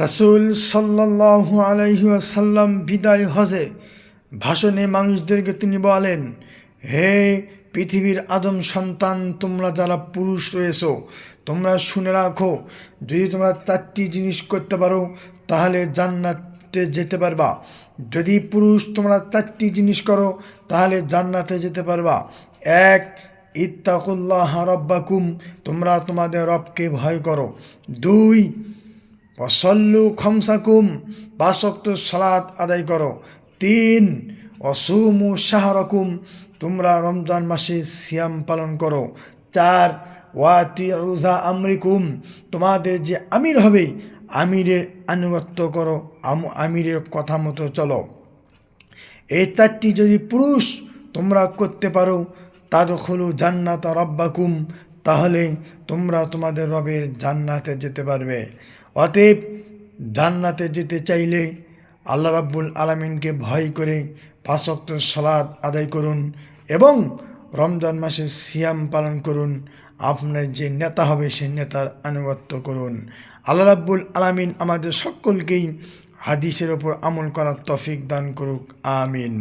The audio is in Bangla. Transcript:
রাসূল সাল্লাল্লাহু আলাইহি ওয়াসাল্লাম বিদায় হজে ভাষণে মানুষদেরকে তিনি বলেন, হে পৃথিবীর আদম সন্তান, তোমরা যারা পুরুষ রয়েছো, তোমরা শুনে রাখো, যদি তোমরা 4টি জিনিস করতে পারো তাহলে জান্নাতে যেতে পারবা। যদি পুরুষ তোমরা 4টি জিনিস করো তাহলে জান্নাতে যেতে পারবা। এক, ইত্তাকুল্লাহ রাব্বাকুম, তোমরা তোমাদের রবকে ভয় করো। 2, ওয়াসল্লু খমসাকুম, 5 ওয়াক্ত সালাত আদায় করো। 3, ওয়াসুমু শাহরাকুম, তোমরা রমজান মাসে সিয়াম পালন করো। 4, ওয়াতিউ যা আমরিকুম, তোমাদের যে আমির হবে আমিরের আনুগত্য করো, আমিরের কথা মতো চলো। এই 4টি যদি পুরুষ তোমরা করতে পারো, তাদখুলু জান্নাত রাব্বাকুম, তাহলে তোমরা তোমাদের রবের জান্নাতে যেতে পারবে। অতএব জান্নাতে যেতে চাইলে আল্লাহ রাব্বুল আলামিনকে ভয় করে 5 ওয়াক্ত সালাত আদায় করুন এবং রমজান মাসে সিয়াম পালন করুন। আপনার যে নেতা হবে সেই নেতার আনুগত্য করুন। আল্লাহ রাব্বুল আলামিন আমাদের সকলকেই হাদিসের ওপর আমল করার তৌফিক দান করুক। আমিন।